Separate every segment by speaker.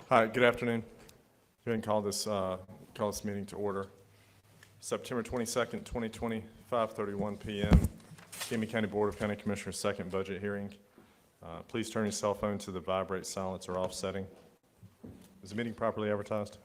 Speaker 1: Hi, good afternoon. Go ahead and call this meeting to order. September 22nd, 2020, 5:31 p.m. Escambia County Board of County Commissioners' second budget hearing. Please turn your cell phone to the vibrate, silence, or off setting. Is the meeting properly advertised?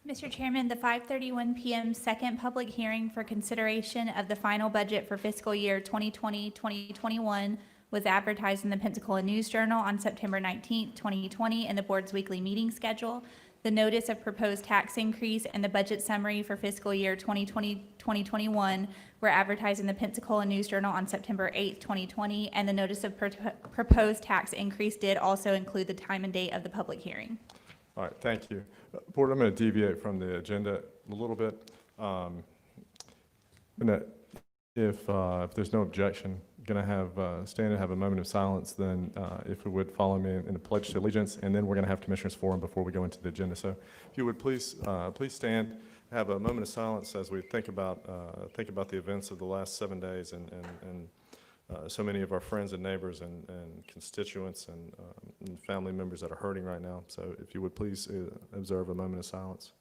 Speaker 2: Mr. Chairman, the 5:31 p.m. second public hearing for consideration of the final budget for fiscal year 2020-2021 was advertised in the Pensacola News Journal on September 19, 2020, in the board's weekly meeting schedule. The notice of proposed tax increase and the budget summary for fiscal year 2020-2021 were advertised in the Pensacola News Journal on September 8, 2020, and the notice of proposed tax increase did also include the time and date of the public hearing.
Speaker 1: All right, thank you. Board, I'm going to deviate from the agenda a little bit. If there's no objection, going to have stand and have a moment of silence. Then, if you would follow me in the pledge to allegiance, and then we're going to have commissioners forum before we go into the agenda. So, if you would please stand, have a moment of silence as we think about the events of the last 7 days and so many of our friends and neighbors and constituents and family members that are hurting right now. So if you would please observe a moment of silence.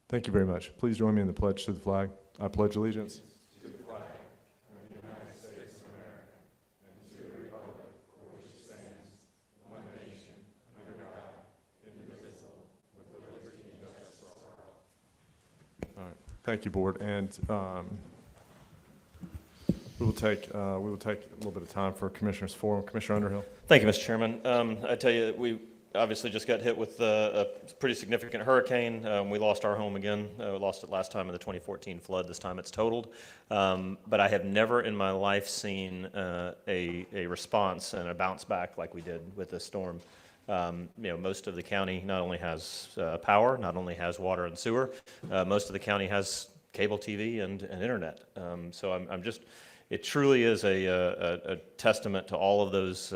Speaker 1: Thank you very much. Please join me in the pledge to the flag. I pledge allegiance to the flag of the United States of America and to the republic for which it stands, one nation, under God, indivisible, with liberty and justice for all. All right. Thank you, Board. And we will take a little bit of time for Commissioners Forum. Commissioner Underhill.
Speaker 3: Thank you, Mr. Chairman. I tell you, we obviously just got hit with a pretty significant hurricane. We lost our home again. We lost it last time in the 2014 flood. This time it's totaled. But I have never in my life seen a response and a bounce back like we did with this storm. Most of the county not only has power, not only has water and sewer, most of the county has cable TV and internet. So it truly is a testament to all of those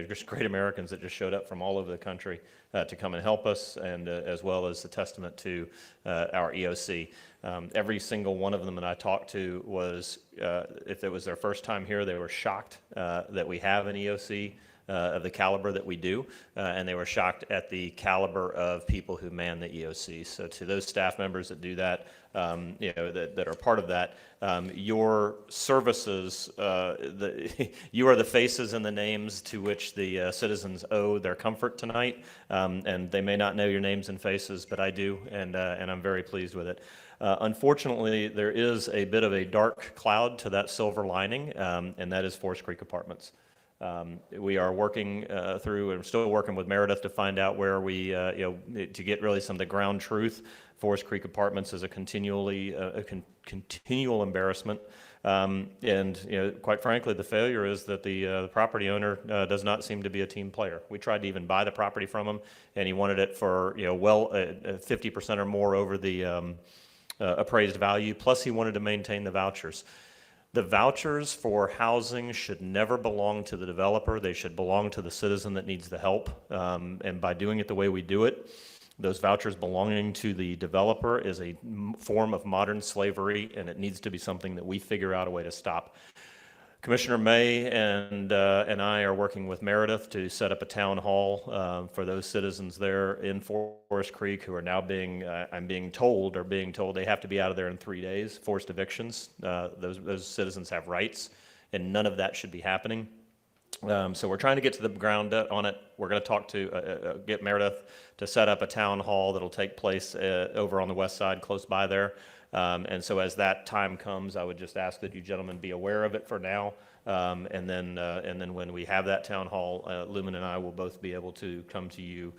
Speaker 3: just great Americans that just showed up from all over the country to come and help us, and as well as a testament to our EOC. Every single one of them that I talked to was, if it was their first time here, they were shocked that we have an EOC of the caliber that we do, and they were shocked at the caliber of people who man the EOC. So to those staff members that do that, that are part of that, your services, you are the faces and the names to which the citizens owe their comfort tonight, and they may not know your names and faces, but I do, and I'm very pleased with it. Unfortunately, there is a bit of a dark cloud to that silver lining, and that is Forest Creek Apartments. We are working through, and still working with Meredith to find out where we, to get really some of the ground truth. Forest Creek Apartments is a continual embarrassment, and quite frankly, the failure is that the property owner does not seem to be a team player. We tried to even buy the property from him, and he wanted it for 50% or more over the appraised value. Plus, he wanted to maintain the vouchers. The vouchers for housing should never belong to the developer. They should belong to the citizen that needs the help. And by doing it the way we do it, those vouchers belonging to the developer is a form of modern slavery, and it needs to be something that we figure out a way to stop. Commissioner May and I are working with Meredith to set up a town hall for those citizens there in Forest Creek who are now being told they have to be out of there in 3 days, forced evictions. Those citizens have rights, and none of that should be happening. So we're trying to get to the ground on it. We're going to talk to get Meredith to set up a town hall that'll take place over on the west side, close by there. And so as that time comes, I would just ask that you gentlemen be aware of it for now. And then when we have that town hall, Lumen and I will both be able to come to you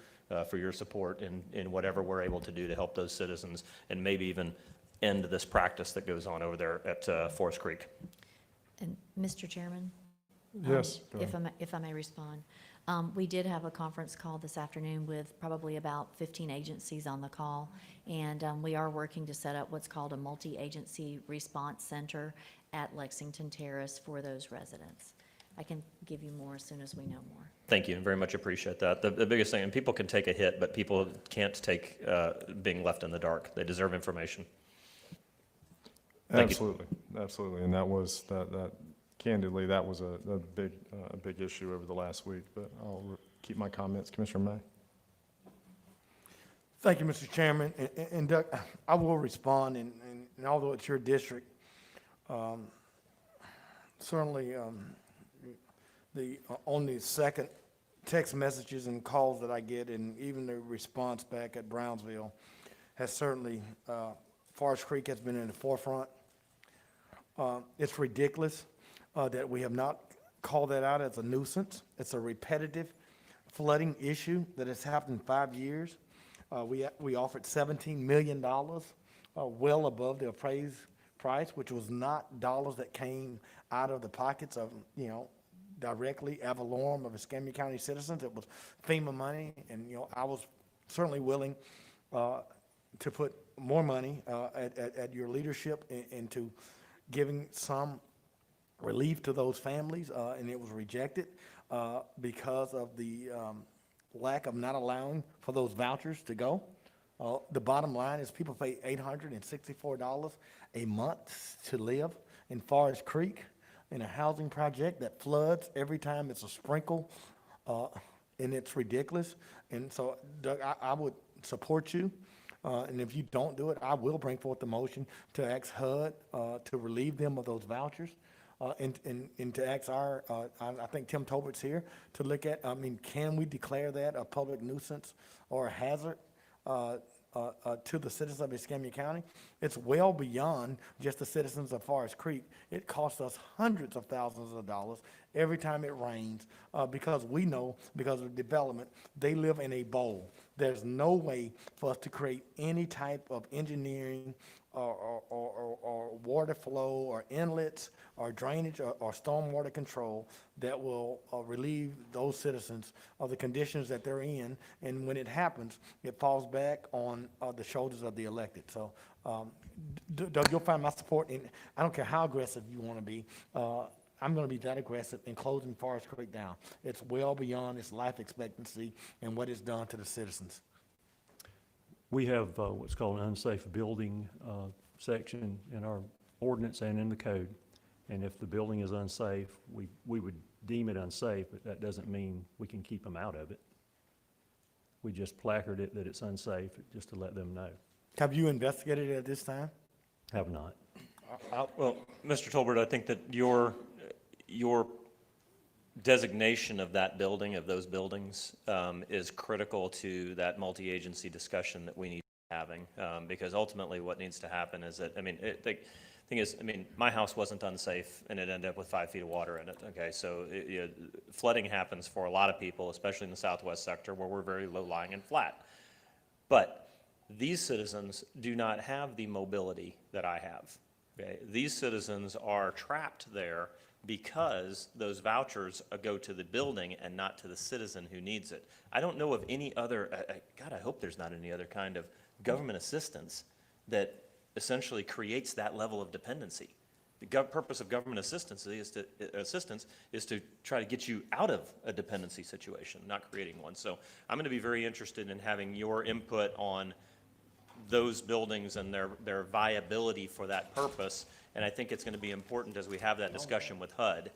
Speaker 3: for your support in whatever we're able to do to help those citizens, and maybe even end this practice that goes on over there at Forest Creek.
Speaker 4: And Mr. Chairman?
Speaker 1: Yes.
Speaker 4: If I may respond. We did have a conference call this afternoon with probably about 15 agencies on the call, and we are working to set up what's called a multi-agency response center at Lexington Terrace for those residents. I can give you more as soon as we know more.
Speaker 3: Thank you, very much appreciate that. The biggest thing, and people can take a hit, but people can't take being left in the dark. They deserve information. Thank you.
Speaker 1: Absolutely, absolutely. And that was, that candidly, that was a big issue over the last week, but I'll keep my comments. Commissioner May?
Speaker 5: Thank you, Mr. Chairman. And Doug, I will respond, and although it's your district, certainly on the second text messages and calls that I get, and even the response back at Brownsville, has certainly, Forest Creek has been in the forefront. It's ridiculous that we have not called that out as a nuisance. It's a repetitive flooding issue that has happened in 5 years. We offered $17 million, well above the appraised price, which was not dollars that came out of the pockets of, directly ad valorem of Escambia County citizens. It was FEMA money, and, I was certainly willing to put more money at your leadership into giving some relief to those families, and it was rejected because of the lack of not allowing for those vouchers to go. The bottom line is people pay $864 a month to live in Forest Creek in a housing project that floods every time it's a sprinkle, and it's ridiculous. And so, Doug, I would support you. And if you don't do it, I will bring forth the motion to ask HUD to relieve them of those vouchers. And to ask I think Tim Tolbert's here, to look at, can we declare that a public nuisance or a hazard to the citizens of Escambia County? It's well beyond just the citizens of Forest Creek. It costs us hundreds of thousands of dollars every time it rains because we know, because of development, they live in a bowl. There's no way for us to create any type of engineering or water flow or inlets or drainage or stormwater control that will relieve those citizens of the conditions that they're in. And when it happens, it falls back on the shoulders of the elected. So, Doug, you'll find my support, and I don't care how aggressive you want to be. I'm going to be that aggressive in closing Forest Creek down. It's well beyond its life expectancy and what it's done to the citizens.
Speaker 6: We have what's called an unsafe building section in our ordinance and in the code. And if the building is unsafe, we would deem it unsafe, but that doesn't mean we can keep them out of it. We just placard it that it's unsafe, just to let them know.
Speaker 5: Have you investigated it at this time?
Speaker 6: Have not.
Speaker 3: Well, Mr. Tolbert, I think that your designation of that building, of those buildings, is critical to that multi-agency discussion that we need to be having, because ultimately what needs to happen is that, the thing is, my house wasn't unsafe and it ended up with 5 feet of water in it, okay? So flooding happens for a lot of people, especially in the southwest sector where we're very low-lying and flat. But these citizens do not have the mobility that I have, okay? These citizens are trapped there because those vouchers go to the building and not to the citizen who needs it. I don't know of any other, God, I hope there's not any other kind of government assistance that essentially creates that level of dependency. The purpose of government assistance is to try to get you out of a dependency situation, not creating one. So I'm going to be very interested in having your input on those buildings and their viability for that purpose. And I think it's going to be important as we have that discussion with HUD.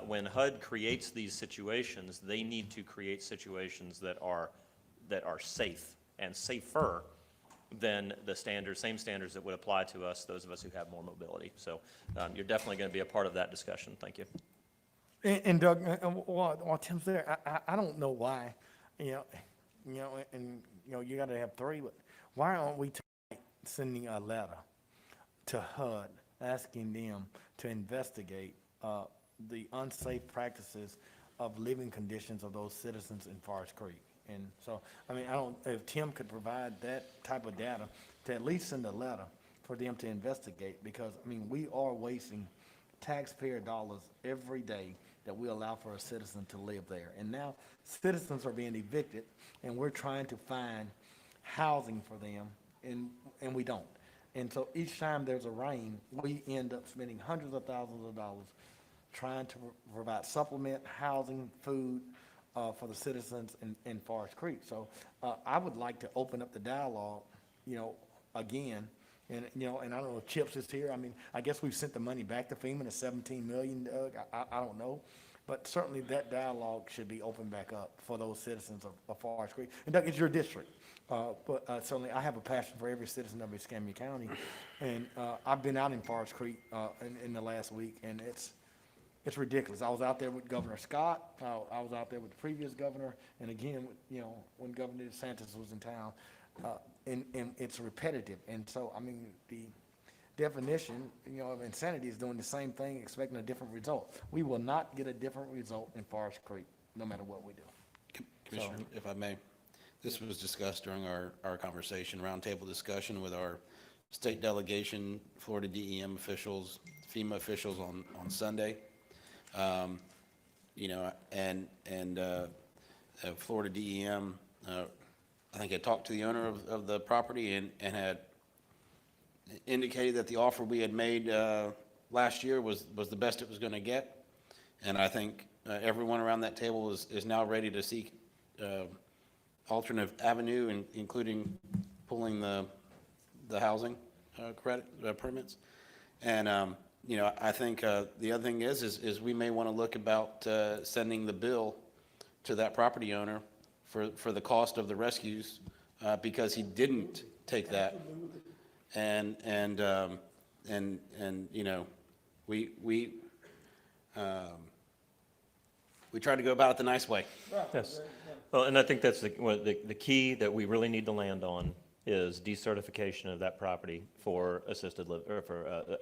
Speaker 3: When HUD creates these situations, they need to create situations that are safe and safer than the same standards that would apply to us, those of us who have more mobility. So you're definitely going to be a part of that discussion. Thank you.
Speaker 5: And Doug, while Tim's there, I don't know why, you got to have 3, but why aren't we sending a letter to HUD asking them to investigate the unsafe practices of living conditions of those citizens in Forest Creek? And so, if Tim could provide that type of data, to at least send a letter for them to investigate, because, we are wasting taxpayer dollars every day that we allow for a citizen to live there. And now citizens are being evicted, and we're trying to find housing for them, and we don't. And so each time there's a rain, we end up spending hundreds of thousands of dollars trying to provide supplement, housing, food, for the citizens in Forest Creek. So, I would like to open up the dialogue, again, and, and I don't know if Chips is here. I mean, I guess we've sent the money back to FEMA, the 17 million, Doug. I don't know. But certainly that dialogue should be opened back up for those citizens of Forest Creek. And Doug, it's your district. But certainly I have a passion for every citizen of Escambia County. And I've been out in Forest Creek in the last week, and it's ridiculous. I was out there with Governor Scott. I was out there with the previous governor. And again, when Governor DeSantis was in town. And it's repetitive. And so, I mean, the definition, of insanity is doing the same thing, expecting a different result. We will not get a different result in Forest Creek, no matter what we do.
Speaker 7: Commissioner, if I may, this was discussed during our conversation, roundtable discussion with our state delegation, Florida DEM officials, FEMA officials on Sunday. Florida DEM, I think had talked to the owner of the property and had indicated that the offer we had made last year was the best it was going to get. And I think everyone around that table is now ready to seek alternate avenue, including pulling the housing credit permits. And I think the other thing is we may want to look about sending the bill to that property owner for the cost of the rescues because he didn't take that. And we try to go about it the nice way.
Speaker 6: Yes.
Speaker 3: Well, and I think that's the key that we really need to land on is decertification of that property for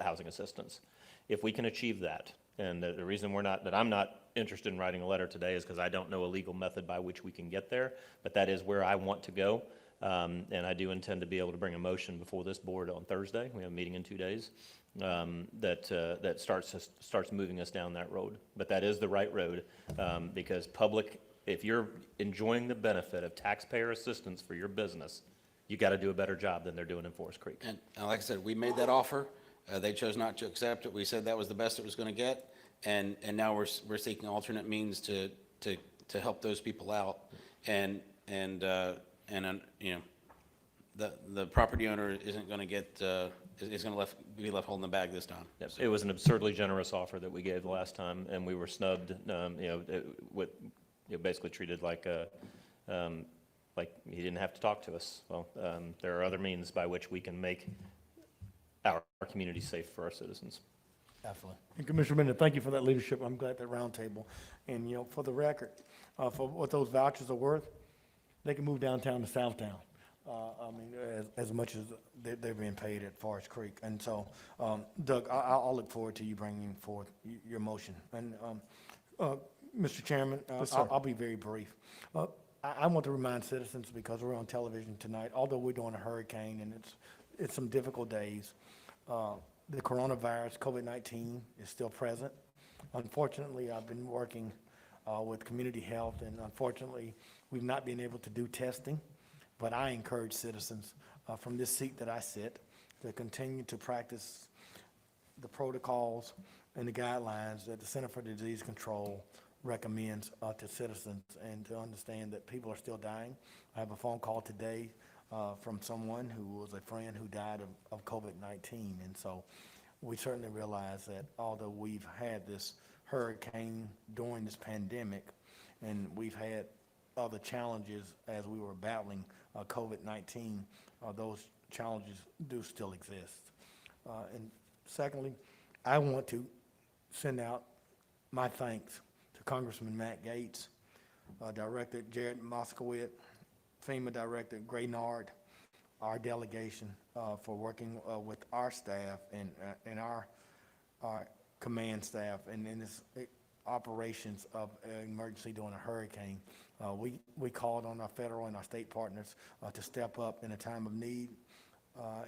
Speaker 3: housing assistance. If we can achieve that, and the reason that I'm not interested in writing a letter today is because I don't know a legal method by which we can get there, but that is where I want to go. And I do intend to be able to bring a motion before this board on Thursday. We have a meeting in 2 days that starts moving us down that road. But that is the right road because if you're enjoying the benefit of taxpayer assistance for your business, you got to do a better job than they're doing in Forest Creek.
Speaker 7: And like I said, we made that offer. They chose not to accept it. We said that was the best it was going to get. And now we're seeking alternate means to help those people out. And the property owner isn't going to get is going to be left holding the bag this time.
Speaker 3: Yep. It was an absurdly generous offer that we gave the last time, and we were snubbed. Basically treated like he didn't have to talk to us. Well, there are other means by which we can make our community safe for our citizens.
Speaker 5: Absolutely. And Commissioner Bennett, thank you for that leadership. I'm glad that roundtable. And, for the record, for what those vouchers are worth, they can move downtown to Southtown. As much as they're being paid at Forest Creek. And so, Doug, I'll look forward to you bringing forth your motion. And, Mr. Chairman,
Speaker 1: Yes, sir.
Speaker 5: I'll be very brief. I want to remind citizens, because we're on television tonight, although we're doing a hurricane and it's some difficult days, the coronavirus, COVID-19, is still present. Unfortunately, I've been working with community health, and unfortunately, we've not been able to do testing. But I encourage citizens from this seat that I sit to continue to practice the protocols and the guidelines that the Center for Disease Control recommends to citizens, and to understand that people are still dying. I have a phone call today from someone who was a friend who died of COVID-19. And so we certainly realize that although we've had this hurricane during this pandemic, and we've had other challenges as we were battling COVID-19, those challenges do still exist. And secondly, I want to send out my thanks to Congressman Matt Gaetz, Director Jared Moskowitz, FEMA Director Gray Nard, our delegation for working with our staff and our command staff and in this operations of emergency during a hurricane. We called on our federal and our state partners to step up in a time of need,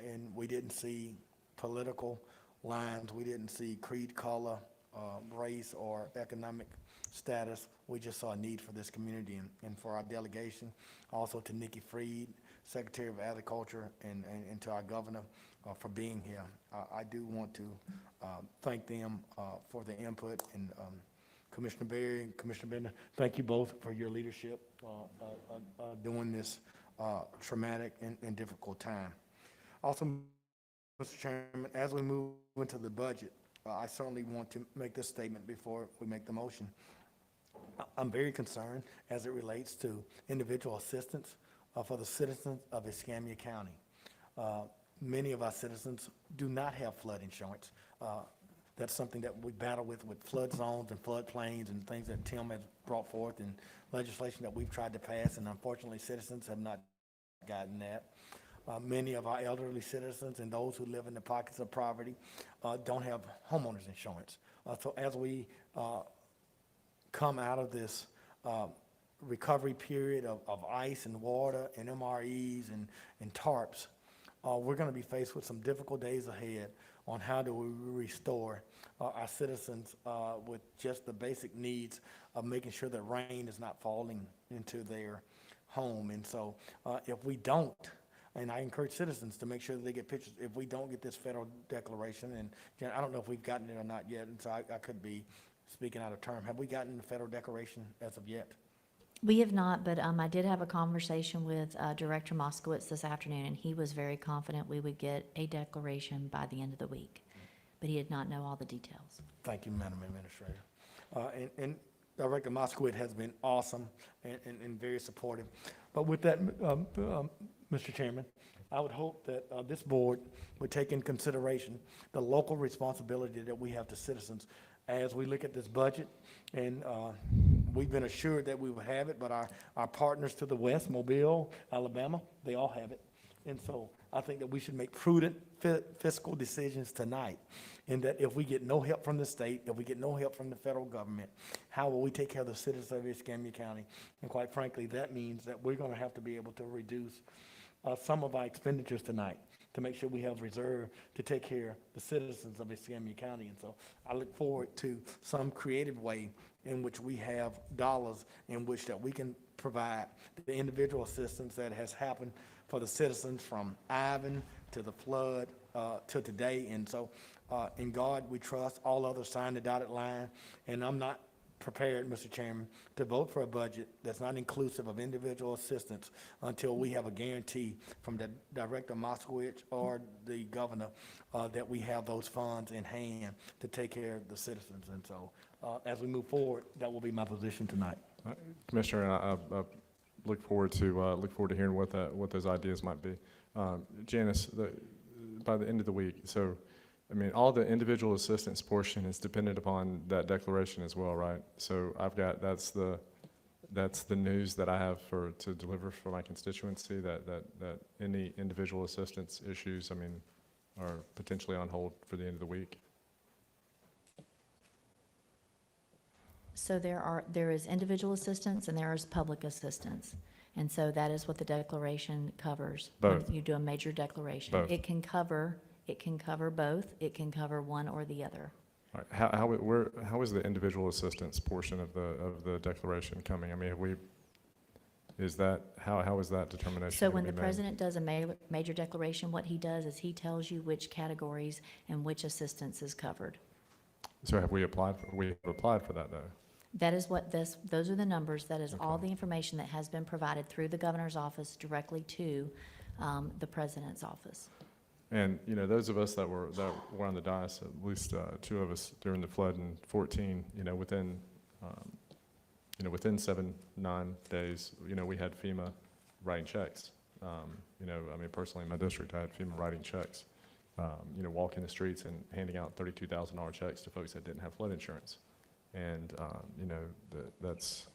Speaker 5: and we didn't see political lines. We didn't see creed, color, race, or economic status. We just saw a need for this community and for our delegation. Also to Nikki Freed, Secretary of Agriculture and to our governor for being here. I do want to thank them for their input, and Commissioner Berry and Commissioner Bender, thank you both for your leadership during this traumatic and difficult time. Also, Mr. Chairman, as we move into the budget, I certainly want to make this statement before we make the motion. I'm very concerned as it relates to individual assistance for the citizens of Escambia County. Many of our citizens do not have flood insurance. That's something that we battle with flood zones and floodplains and things that Tim has brought forth and legislation that we've tried to pass, and unfortunately, citizens have not gotten that. Many of our elderly citizens and those who live in the pockets of poverty don't have homeowners insurance. So as we come out of this recovery period of ice and water and MREs and tarps, we're going to be faced with some difficult days ahead on how do we restore our citizens with just the basic needs of making sure that rain is not falling into their home. And so if we don't, and I encourage citizens to make sure that they get pictures, if we don't get this federal declaration, and Jen, I don't know if we've gotten it or not yet, and so I could be speaking out of term. Have we gotten the federal declaration as of yet?
Speaker 4: We have not, but I did have a conversation with Director Moskowitz this afternoon, and he was very confident we would get a declaration by the end of the week, but he did not know all the details.
Speaker 5: Thank you, Madam Administrator. And Director Moskowitz has been awesome and very supportive. But with that, Mr. Chairman, I would hope that this board would take in consideration the local responsibility that we have to citizens as we look at this budget. And we've been assured that we will have it, but our partners to the west, Mobile, Alabama, they all have it. And so I think that we should make prudent fiscal decisions tonight, in that if we get no help from the state, if we get no help from the federal government, how will we take care of the citizens of Escambia County? And quite frankly, that means that we're going to have to be able to reduce some of our expenditures tonight to make sure we have reserve to take care of the citizens of Escambia County. And so I look forward to some creative way in which we have dollars in which that we can provide the individual assistance that has happened for the citizens from Ivan to the flood to today. And so in God we trust. All others sign the dotted line. And I'm not prepared, Mr. Chairman, to vote for a budget that's not inclusive of individual assistance until we have a guarantee from the Director Moskowitz or the governor that we have those funds in hand to take care of the citizens. And so as we move forward, that will be my position tonight.
Speaker 1: Commissioner, I look forward to hearing what those ideas might be. Janice, by the end of the week, so I mean, all the individual assistance portion is dependent upon that declaration as well, right? So that's the news that I have to deliver for my constituency, that any individual assistance issues, I mean, are potentially on hold for the end of the week.
Speaker 4: So there is individual assistance and there is public assistance. And so that is what the declaration covers.
Speaker 1: Both.
Speaker 4: When you do a major declaration.
Speaker 1: Both.
Speaker 4: It can cover both. It can cover one or the other.
Speaker 1: All right. How is the individual assistance portion of the declaration coming? I mean, how is that determination
Speaker 4: So
Speaker 1: gonna
Speaker 4: when
Speaker 1: be
Speaker 4: the
Speaker 1: made?
Speaker 4: president does a major declaration, what he does is he tells you which categories and which assistance is covered.
Speaker 1: So have we applied for that though?
Speaker 4: That is what those are the numbers. That is all
Speaker 1: Okay.
Speaker 4: the information that has been provided through the governor's office directly to the president's office.
Speaker 1: And, you know, those of us that were on the dais, at least two of us during the flood in 14, within 7-9 days, we had FEMA writing checks. I mean, personally in my district, I had FEMA writing checks, walking the streets and handing out $32,000 checks to folks that didn't have flood insurance. And, that's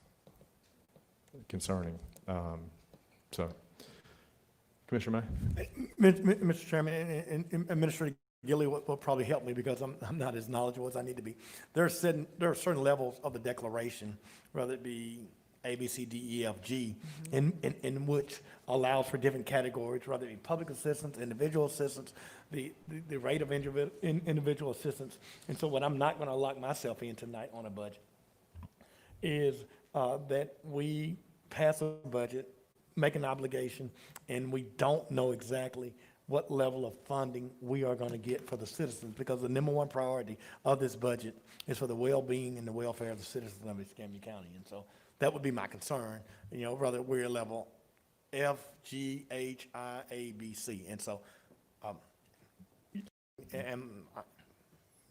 Speaker 1: concerning. So, Commissioner May?
Speaker 5: Mr. Chairman, and Administrator Gilly will probably help me because I'm not as knowledgeable as I need to be. There are certain levels of the declaration, whether it be A, B, C, D, E, F, G, in which allows for different categories, whether it be public assistance, individual assistance, the rate of individual assistance. And so what I'm not going to lock myself in tonight on a budget is that we pass a budget, make an obligation, and we don't know exactly what level of funding we are going to get for the citizens, because the number one priority of this budget is for the well-being and the welfare of the citizens of Escambia County. And so that would be my concern, whether we're at level F, G, H, I, A, B, C. And so,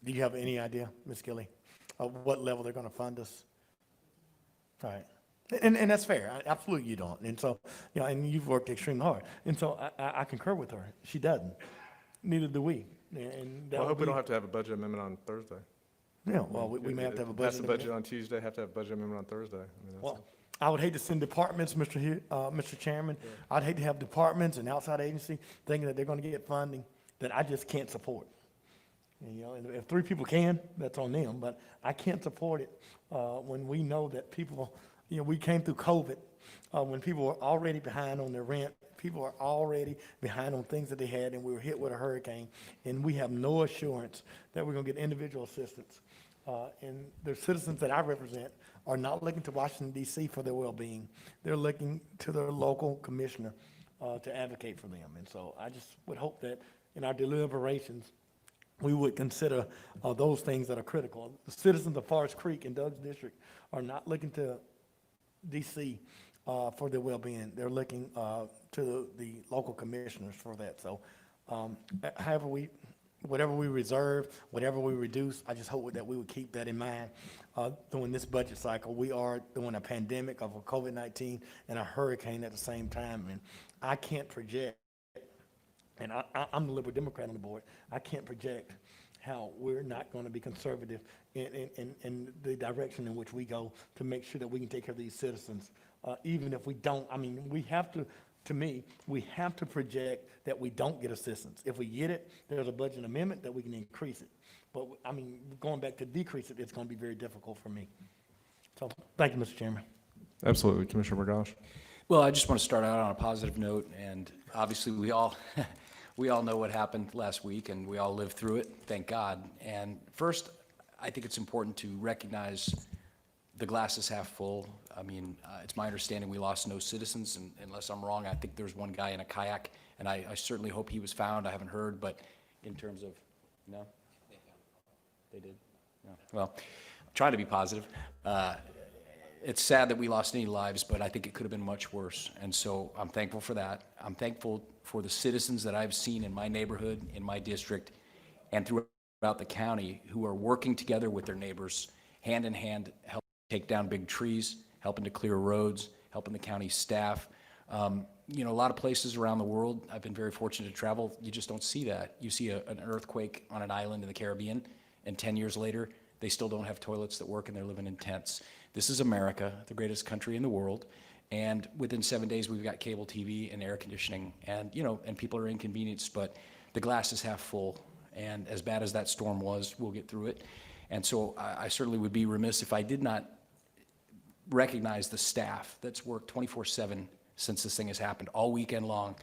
Speaker 5: do you have any idea, Ms. Gilly, of what level they're going to fund us? All right. And that's fair. Absolutely you don't. And so, and you've worked extremely hard. And so I concur with her. She doesn't. Neither do we. And that
Speaker 1: Well, I hope we
Speaker 5: would
Speaker 1: don't have to have a budget amendment on Thursday.
Speaker 5: be- Yeah, well, we may have to have a
Speaker 1: Pass
Speaker 5: budget.
Speaker 1: the budget on Tuesday, have to have a budget amendment on Thursday. I mean, that's-
Speaker 5: Well, I would hate to send departments, Mr. Chairman. I'd hate to have departments and outside agency thinking that they're going to get funding that I just can't support. And if 3 people can, that's on them, but I can't support it when we know that people, we came through COVID, when people were already behind on their rent, people are already behind on things that they had, and we were hit with a hurricane, and we have no assurance that we're going to get individual assistance. And the citizens that I represent are not looking to Washington D.C. for their well-being. They're looking to their local commissioner to advocate for them. And so I just would hope that in our deliberations, we would consider those things that are critical. The citizens of Forest Creek and Doug's district are not looking to D.C. For their well-being. They're looking to the local commissioners for that. So whatever we reserve, whatever we reduce, I just hope that we would keep that in mind during this budget cycle. We are doing a pandemic of a COVID-19 and a hurricane at the same time, and I can't project, and I'm the Liberal Democrat on the board, I can't project how we're not going to be conservative in the direction in which we go to make sure that we can take care of these citizens. Even if we don't, we have to me, we have to project that we don't get assistance. If we get it, there's a budget amendment that we can increase it. But, going back to decrease it, it's going to be very difficult for me. So, thank you, Mr. Chairman.
Speaker 1: Absolutely, Commissioner Bergosh.
Speaker 8: Well, I just want to start out on a positive note, and obviously we all know what happened last week, and we all lived through it, thank God. And first, I think it's important to recognize the glass is half full. It's my understanding we lost no citizens, and unless I'm wrong, I think there's one guy in a kayak, and I certainly hope he was found. I haven't heard, but in terms of, no? They did? No. Well, I'm trying to be positive. It's sad that we lost any lives, but I think it could have been much worse, and so I'm thankful for that. I'm thankful for the citizens that I've seen in my neighborhood, in my district, and throughout the county who are working together with their neighbors, hand in hand, helping take down big trees, helping to clear roads, helping the county staff. A lot of places around the world, I've been very fortunate to travel, you just don't see that. You see an earthquake on an island in the Caribbean, and 10 years later, they still don't have toilets that work and they're living in tents. This is America, the greatest country in the world, and within 7 days, we've got cable TV and air conditioning, and people are inconvenienced, but the glass is half full, and as bad as that storm was, we'll get through it. And so I certainly would be remiss if I did not recognize the staff that's worked 24/7 since this thing has happened, all weekend long.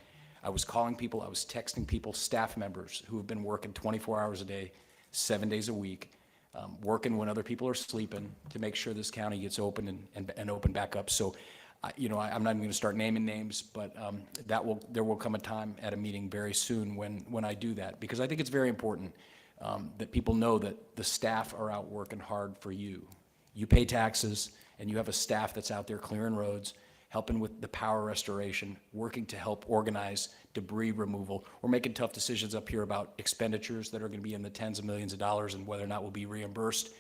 Speaker 8: I was calling people, I was texting people, staff members who have been working 24 hours a day, 7 days a week, working when other people are sleeping to make sure this county gets open and open back up. So, I'm not even going to start naming names, but there will come a time at a meeting very soon when I do that, because I think it's very important that people know that the staff are out working hard for you. You pay taxes, and you have a staff that's out there clearing roads, helping with the power restoration, working to help organize debris removal. We're making tough decisions up here about expenditures that are going to be in the tens of millions of dollars and whether or not we'll be reimbursed.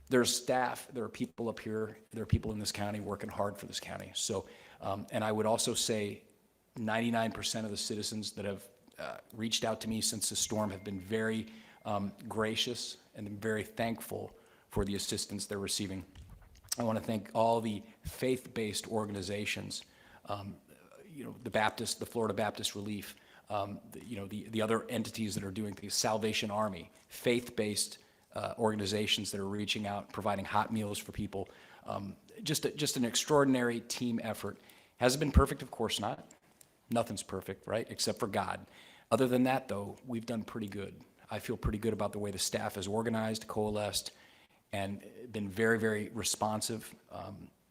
Speaker 8: There's staff, there are people up here, there are people in this county working hard for this county. So, and I would also say 99% of the citizens that have reached out to me since the storm have been very gracious and very thankful for the assistance they're receiving. I want to thank all the faith-based organizations, the Florida Baptist Relief, the other entities that are doing things, Salvation Army, faith-based organizations that are reaching out, providing hot meals for people. Just an extraordinary team effort. Has it been perfect? Of course not. Nothing's perfect, right? Except for God. Other than that, though, we've done pretty good. I feel pretty good about the way the staff has organized, coalesced, and been very, very responsive.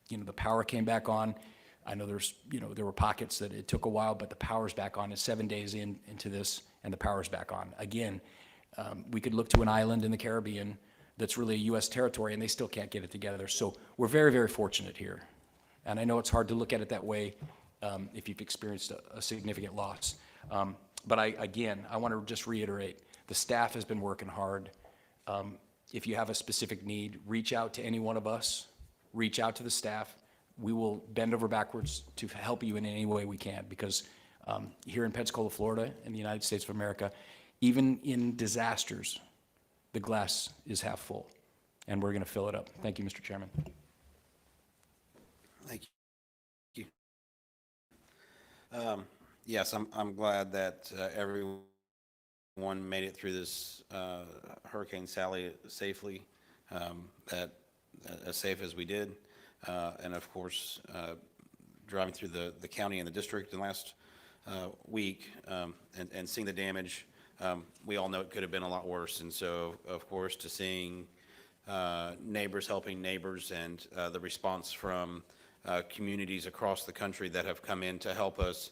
Speaker 8: The power came back on. I know there were pockets that it took a while, but the power's back on. It's 7 days into this, and the power's back on. Again, we could look to an island in the Caribbean that's really a U.S. territory, and they still can't get it together. So we're very, very fortunate here. And I know it's hard to look at it that way if you've experienced a significant loss. But I want to just reiterate, the staff has been working hard. If you have a specific need, reach out to any one of us, reach out to the staff. We will bend over backwards to help you in any way we can, because here in Pensacola, Florida, in the United States of America, even in disasters, the glass is half full, and we're going to fill it up. Thank you, Mr. Chairman.
Speaker 7: Thank you. Yes, I'm glad that everyone made it through this Hurricane Sally safely, as safe as we did. And of course, driving through the county and the district in the last week and seeing the damage, we all know it could have been a lot worse. And so, of course, to seeing neighbors helping neighbors and the response from communities across the country that have come in to help us,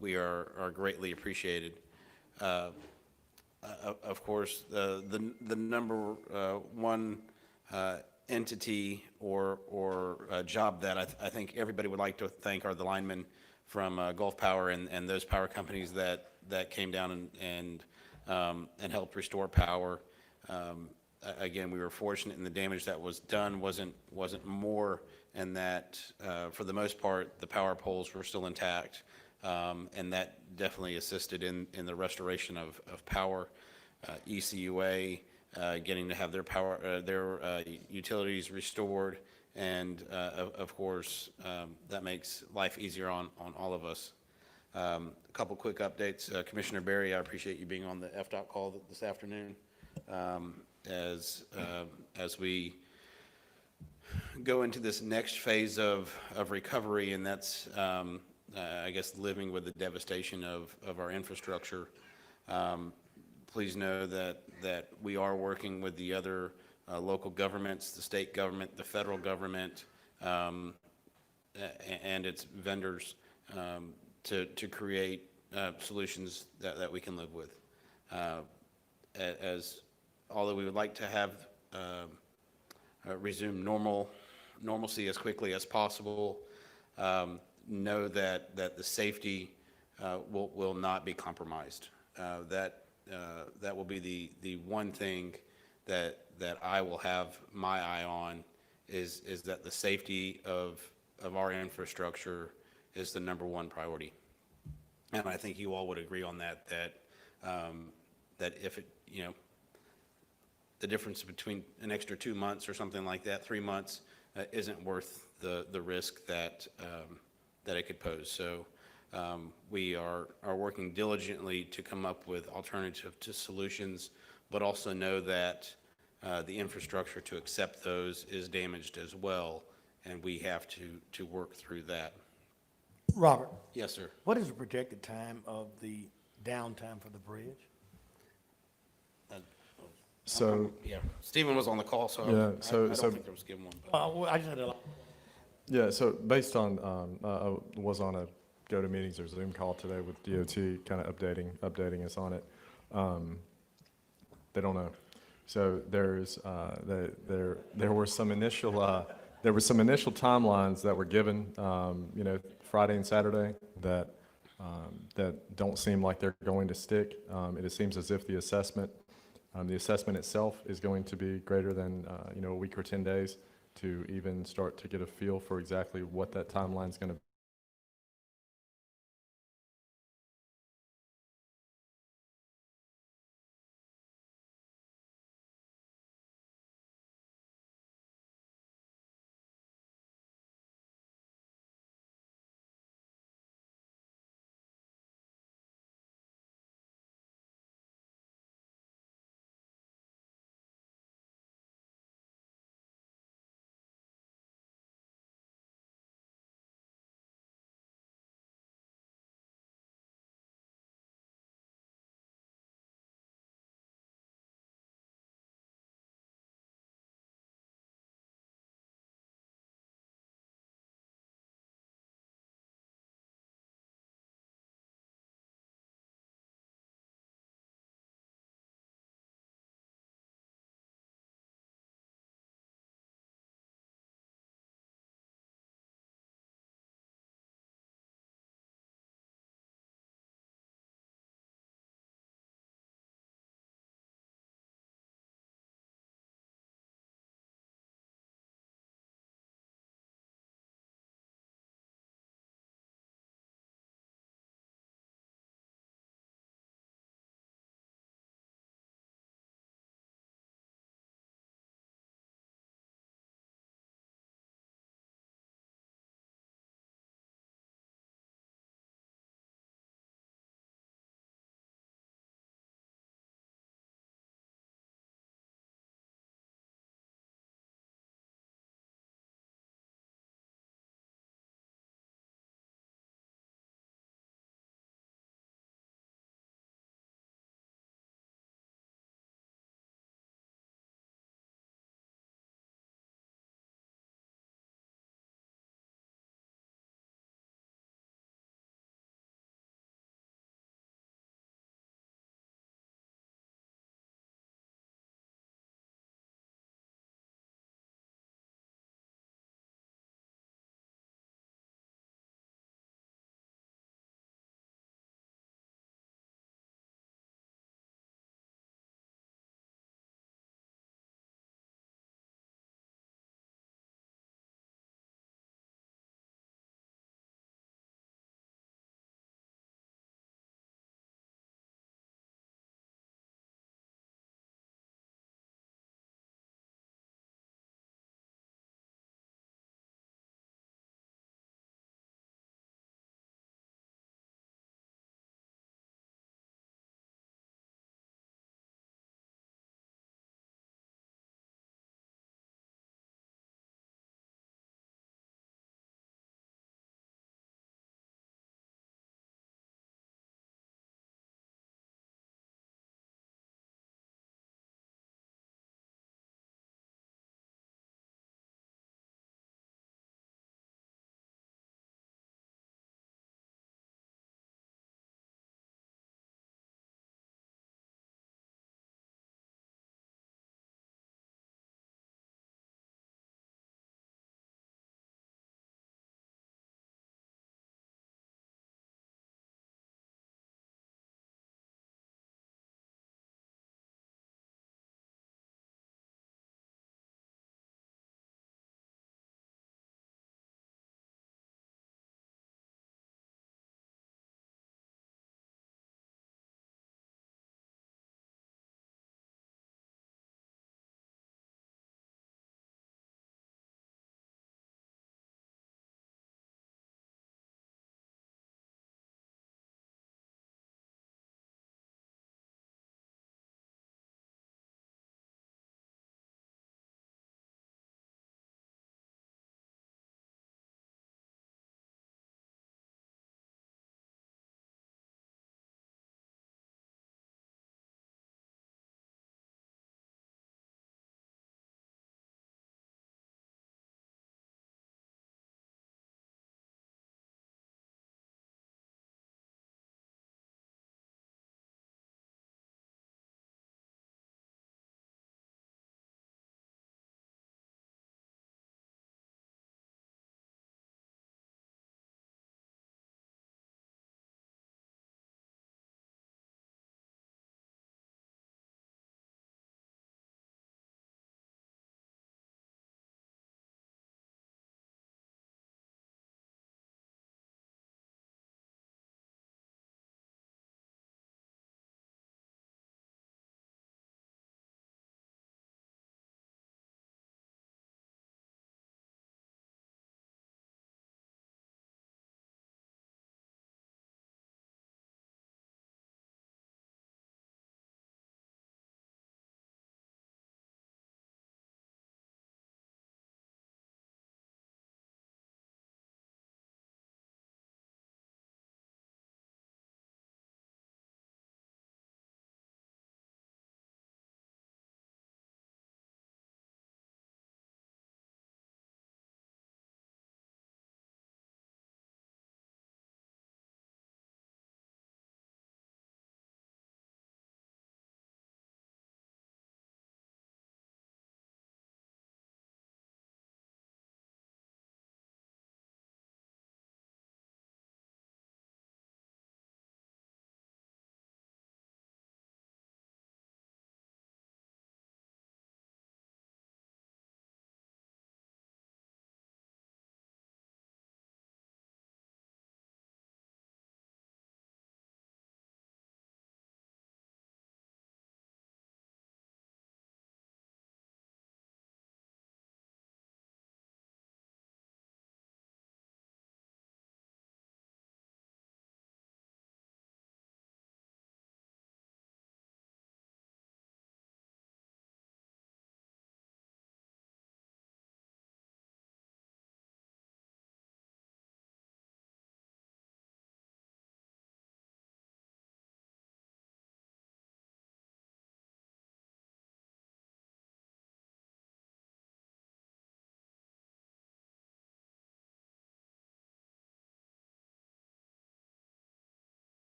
Speaker 7: we are greatly appreciated. Of course, the number one entity or job that I think everybody would like to thank are the linemen from Gulf Power and those power companies that came down and helped restore power. Again, we were fortunate in the damage that was done wasn't more, and that for the most part the power poles were still intact, and that definitely assisted in the restoration of power. ECUA getting to have their power, their utilities restored, and of course that makes life easier on all of us. A couple quick updates. Commissioner Berry, I appreciate you being on the FDOT call this afternoon. As we go into this next phase of recovery, and that's I guess living with the devastation of our infrastructure. Please know that we are working with the other local governments, the state government, the federal government, and its vendors to create solutions that we can live with. Although we would like to have resume normalcy as quickly as possible, know that the safety will not be compromised. That will be the one thing that I will have my eye on, is that the safety of our infrastructure is the number one priority. And I think you all would agree on that if it, the difference between an extra 2 months or something like that, 3 months, isn't worth the risk that it could pose. So we are working diligently to come up with alternative to solutions, but also know that the infrastructure to accept those is damaged as well, and we have to work through that.
Speaker 5: Robert,
Speaker 7: Yes, sir.
Speaker 5: what is the projected time of the downtime for the bridge?
Speaker 1: So,
Speaker 7: Yeah, Stephen was on the call, so
Speaker 1: Yeah,
Speaker 7: I
Speaker 1: so-
Speaker 7: don't think there was given one. But.
Speaker 5: Well, I just had a,
Speaker 1: yeah, so based on, I was on a GoToMeetings or Zoom call today with DOT, kind of updating us on it. They don't know. So there's, there were some initial timelines that were given, Friday and Saturday that don't seem like they're going to stick. It seems as if the assessment itself is going to be greater than, a week or 10 days to even start to get a feel for exactly what that timeline is going to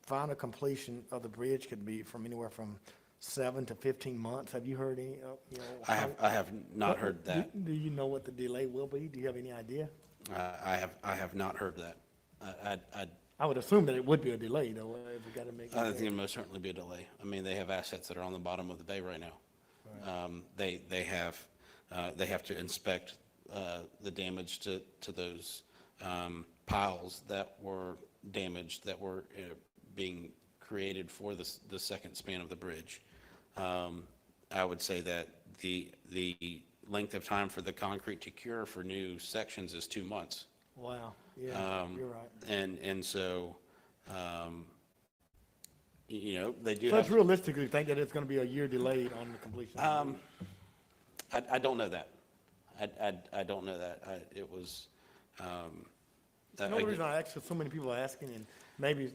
Speaker 5: final completion of the bridge could be from anywhere from 7 to 15 months. Have you heard any, you know?
Speaker 7: I have not heard that.
Speaker 5: Do you know what the delay will be? Do you have any idea?
Speaker 7: I have not heard that.
Speaker 5: I would assume that it would be a delay, though, if we gotta make.
Speaker 7: I think it most certainly be a delay. I mean, they have assets that are on the bottom of the bay right now. They have to inspect the damage to those piles that were damaged, that were being created for the second span of the bridge. I would say that the length of time for the concrete to cure for new sections is 2 months.
Speaker 5: Wow, yeah, you're right.
Speaker 7: And so, you know, they do
Speaker 5: So it's
Speaker 7: have,
Speaker 5: realistically, you think that it's gonna be a year delayed on the completion? of the bridge?
Speaker 7: I don't know that. I don't know that. It was,
Speaker 5: The only reason I ask is so many people are asking, and maybe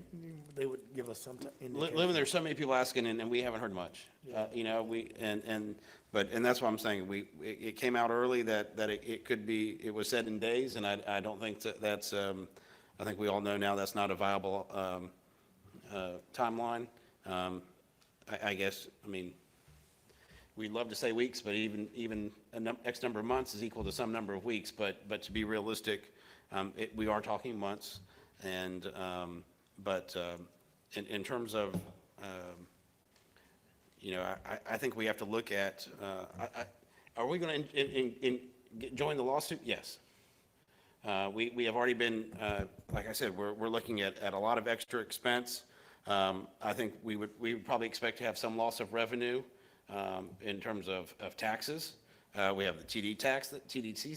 Speaker 5: they would give us some indication.
Speaker 7: Living, there's so many people asking, and we haven't heard much. You know, and that's why I'm saying, it came out early that it could be, it was said in days, and I don't think that's, I think we all know now that's not a viable timeline. I guess, I mean, we'd love to say weeks, but even X number of months is equal to some number of weeks, but to be realistic, we are talking months, and, but in terms of, you know, I think we have to look at, are we going to join the lawsuit? Yes. We have already been, like I said, we're looking at a lot of extra expense. I think we would probably expect to have some loss of revenue in terms of taxes. We have the TDC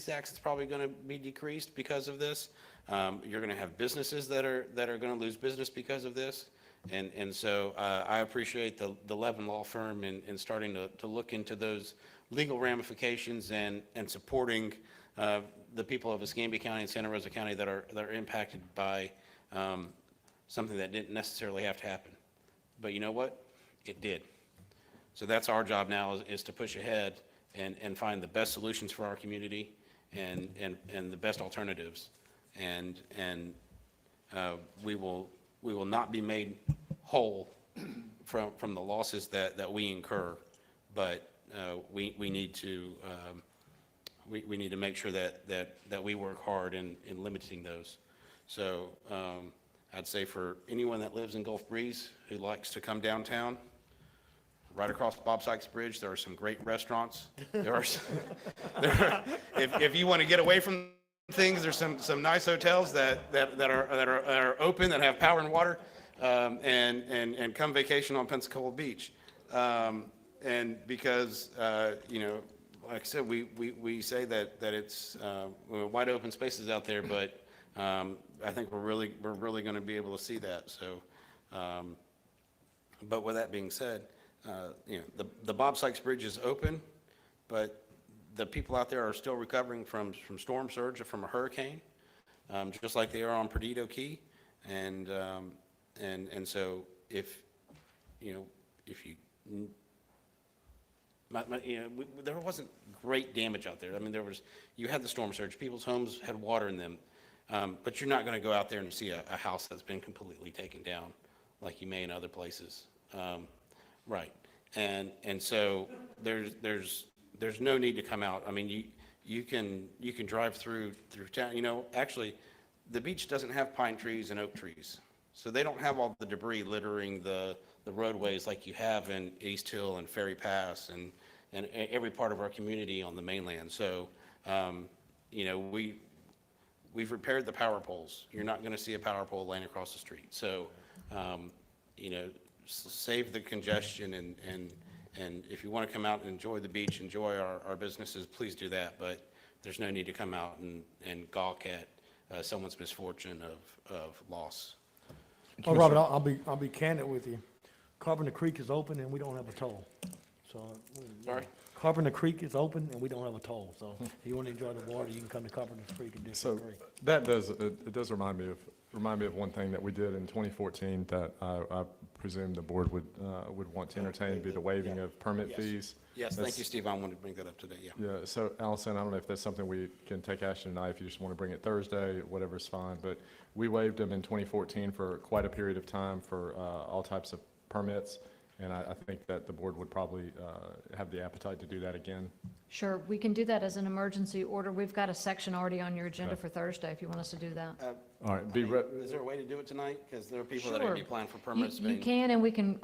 Speaker 7: tax that's probably going to be decreased because of this. You're going to have businesses that are going to lose business because of this. And so I appreciate the Levin Law Firm in starting to look into those legal ramifications and supporting the people of Escambia County and Santa Rosa County that are impacted by something that didn't necessarily have to happen. But you know what? It did. So that's our job now is to push ahead and find the best solutions for our community and the best alternatives. And we will not be made whole from the losses that we incur, but we need to make sure that we work hard in limiting those. So I'd say for anyone that lives in Gulf Breeze who likes to come downtown, right across Bob Sykes Bridge, there are some great restaurants. If you want to get away from things, there's some nice hotels that are open, that have power and water, and come vacation on Pensacola Beach. And because, you know, like I said, we say that it's wide open spaces out there, but I think we're really going to be able to see that. So, but with that being said, you know, the Bob Sykes Bridge is open, but the people out there are still recovering from storm surge or from a hurricane, just like they are on Perdido Key. And so if you, there wasn't great damage out there. I mean, you had the storm surge, people's homes had water in them, but you're not going to go out there and see a house that's been completely taken down like you may in other places. Right. And so there's no need to come out. I mean, you can drive through town. You know, actually, the beach doesn't have pine trees and oak trees, so they don't have all the debris littering the roadways like you have in East Hill and Ferry Pass and every part of our community on the mainland. So, you know, we've repaired the power poles. You're not going to see a power pole laying across the street. So, you know, save the congestion and if you want to come out and enjoy the beach, enjoy our businesses, please do that. But there's no need to come out and gawk at someone's misfortune of loss.
Speaker 5: Well, Robert, I'll be candid with you. Carpenter Creek is open and we don't have a toll. So.
Speaker 7: Sorry?
Speaker 5: Carpenter Creek is open and we don't have a toll, so if you want to enjoy the water, you can come to Carpenter Creek and
Speaker 1: So
Speaker 5: District 3.
Speaker 1: that does, it does remind me of one thing that we did in 2014 that I presume the board would want to entertain, be the waiving of permit
Speaker 7: Yes.
Speaker 1: fees.
Speaker 7: Yes, thank
Speaker 1: That's-
Speaker 7: you, Steve. I wanted to bring that up today, yeah.
Speaker 1: Yeah, so Allison, I don't know if that's something we can take action tonight, if you just want to bring it Thursday, whatever's fine, but we waived them in 2014 for quite a period of time for all types of permits, and I think that the board would probably have the appetite to do that again.
Speaker 9: Sure, we can do that as an emergency order. We've got a section already on your agenda
Speaker 1: Okay.
Speaker 9: for Thursday, if you want us to do that.
Speaker 1: All right,
Speaker 7: Is there a way to do it tonight? Because there are people that are going to be
Speaker 9: Sure.
Speaker 7: applying for
Speaker 9: You
Speaker 7: permits.
Speaker 9: you can, and we can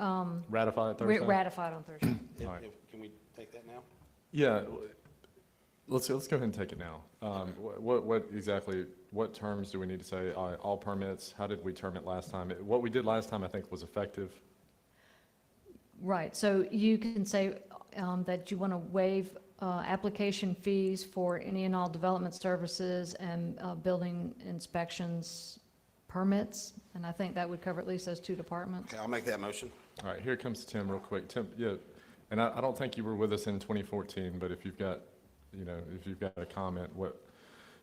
Speaker 1: ratify it Thursday?
Speaker 9: ratify it on Thursday.
Speaker 1: all right.
Speaker 7: Can we take that now?
Speaker 1: Yeah, let's go ahead and take it now. What exactly, what terms do we need to say? All permits, how did we term it last time? What we did last time, I think, was effective.
Speaker 9: Right, so you can say that you want to waive application fees for any and all development services and building inspections permits, and I think that would cover at least those two departments.
Speaker 7: Okay, I'll make that motion.
Speaker 1: All right, here comes Tim real quick. Tim, yeah, and I don't think you were with us in 2014, but if you've got, if you've got a comment,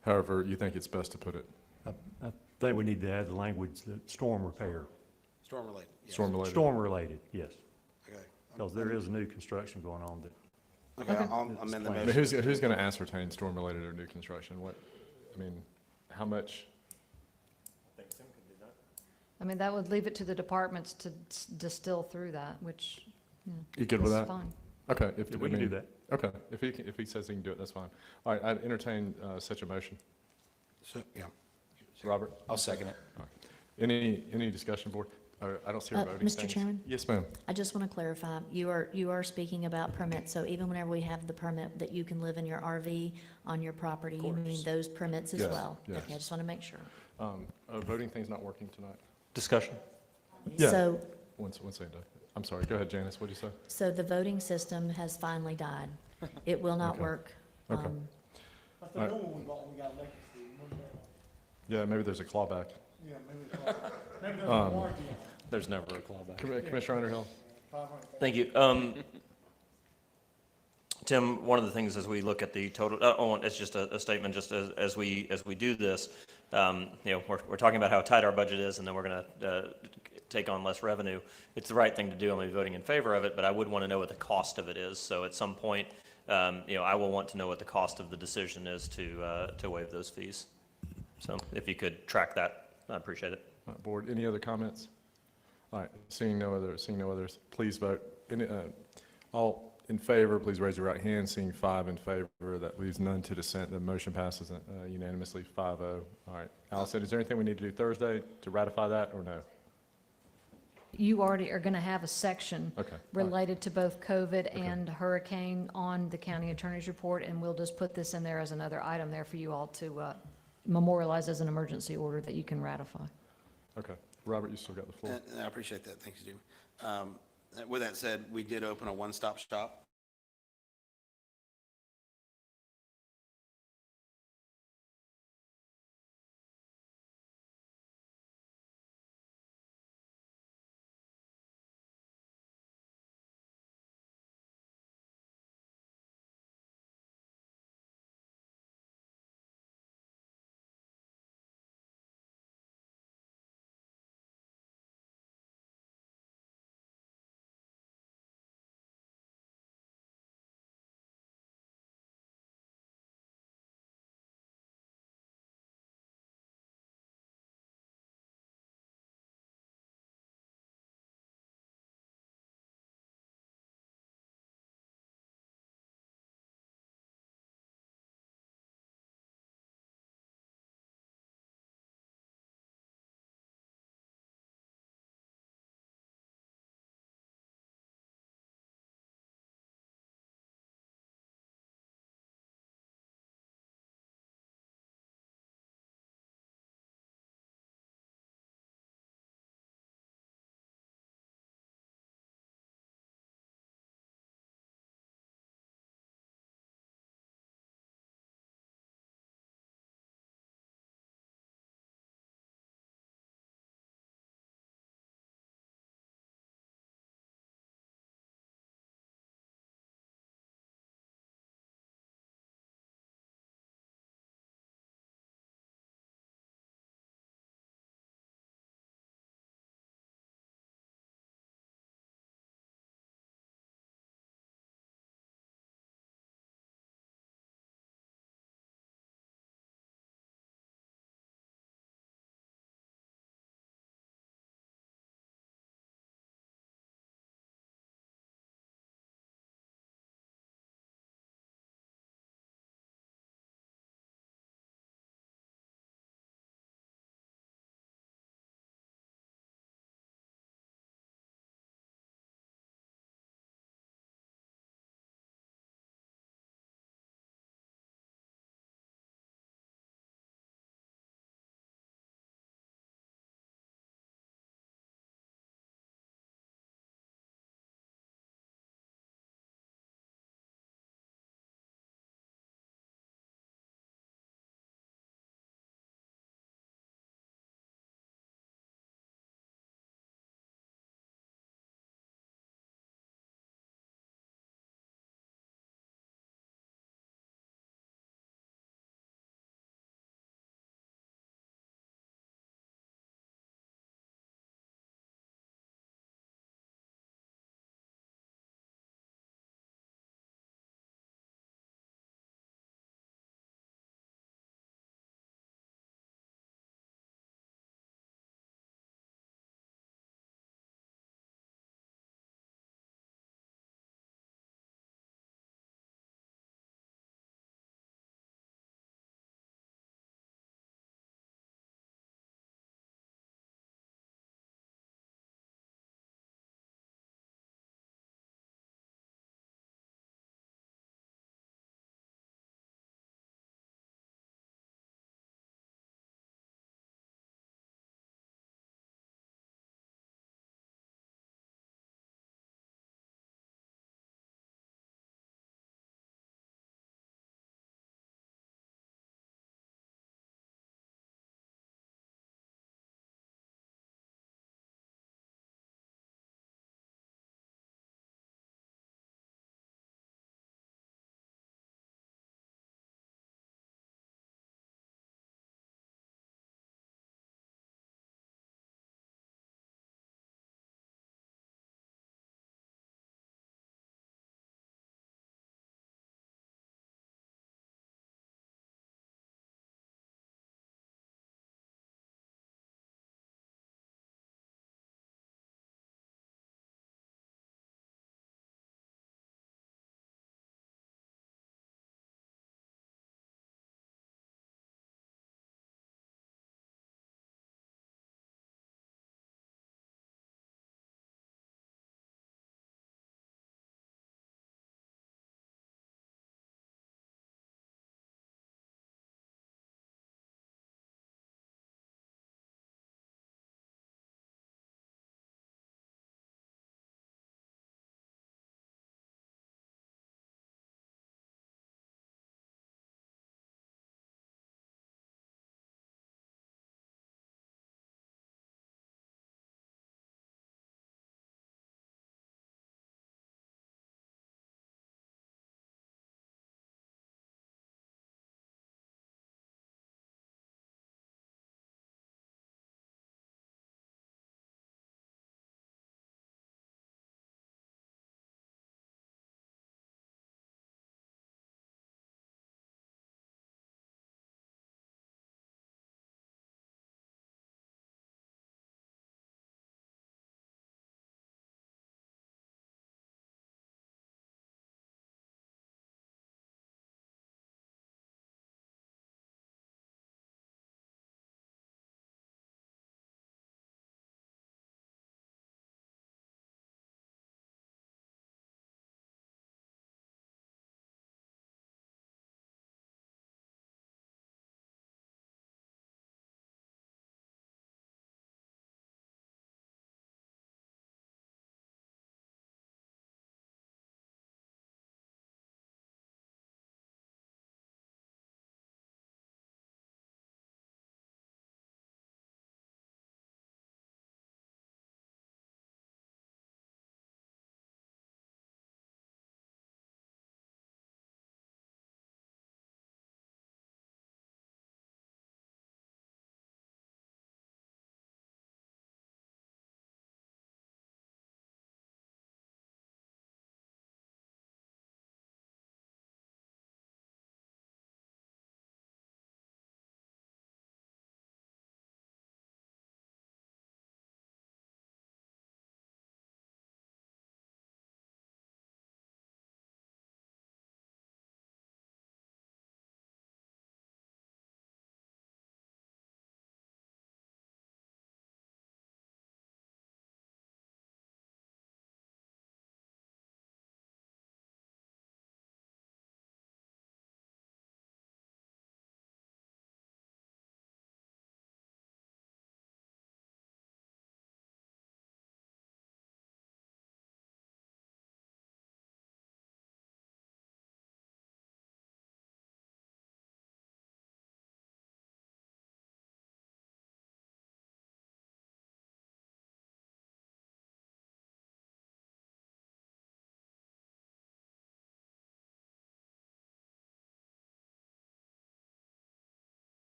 Speaker 1: however you think it's best to put it.
Speaker 6: I think we need to add the language that storm repair,
Speaker 7: Storm related. yes.
Speaker 1: Storm related.
Speaker 6: storm related, yes,
Speaker 7: Okay.
Speaker 6: because there is new construction going on that,
Speaker 7: Okay, I'll amend the
Speaker 1: I mean,
Speaker 7: motion.
Speaker 1: who's going to ascertain storm related or new construction? How much?
Speaker 9: I mean, that would leave it to the departments to distill through that, which,
Speaker 1: You good with
Speaker 9: is
Speaker 1: that?
Speaker 9: fine.
Speaker 1: Okay.
Speaker 6: yeah, we can do that.
Speaker 1: Okay, if he says he can do it, that's fine. All right, I'd entertain such a motion.
Speaker 7: Yeah.
Speaker 1: Robert?
Speaker 8: I'll second it.
Speaker 1: Any discussion, board? I don't see her voting.
Speaker 4: Mr.
Speaker 1: things.
Speaker 4: Chairman?
Speaker 1: Yes, ma'am.
Speaker 4: I just want to clarify, you are speaking about permits, so even whenever we have the permit that you can live in your RV on your property, you mean those permits as
Speaker 1: Yes,
Speaker 4: well?
Speaker 1: yes.
Speaker 4: Okay, I just want to make sure.
Speaker 1: Voting thing's not working tonight.
Speaker 3: Discussion?
Speaker 1: Yeah.
Speaker 4: So,
Speaker 1: One second, Doug. I'm sorry, go ahead, Janice, what'd you say?
Speaker 4: so the voting system has finally died. It will not
Speaker 1: Okay.
Speaker 4: work.
Speaker 1: Okay.
Speaker 5: That's the new one we bought when we got elected, Steve. Remember that?
Speaker 1: Yeah, maybe there's a clawback.
Speaker 5: Yeah, maybe there's a warranty on it.
Speaker 3: There's never a clawback.
Speaker 1: Commissioner Underhill?
Speaker 3: Thank you. Tim, one of the things as we look at the total, it's just a statement, just as we do this, we're talking about how tight our budget is, and then we're going to take on less revenue. It's the right thing to do. I'm going to be voting in favor of it, but I would want to know what the cost of it is. So at some point, I will want to know what the cost of the decision is to waive those fees. So if you could track that, I appreciate it.
Speaker 1: Board, any other comments? All right, seeing no others, please vote. All in favor, please raise your right hand. Seeing 5 in favor, that leaves none to dissent. The motion passes unanimously 5-0. All right, Allison, is there anything we need to do Thursday to ratify that, or no?
Speaker 9: You already are going to have a section
Speaker 1: Okay. all right.
Speaker 9: related to both COVID and hurricane on the county attorney's report, and we'll just put this in there as another item there for you all to memorialize as an emergency order that you can ratify.
Speaker 1: Okay, Robert, you still got the floor.
Speaker 7: And I appreciate that. Thank you, Steve. With that said, we did open a one-stop shop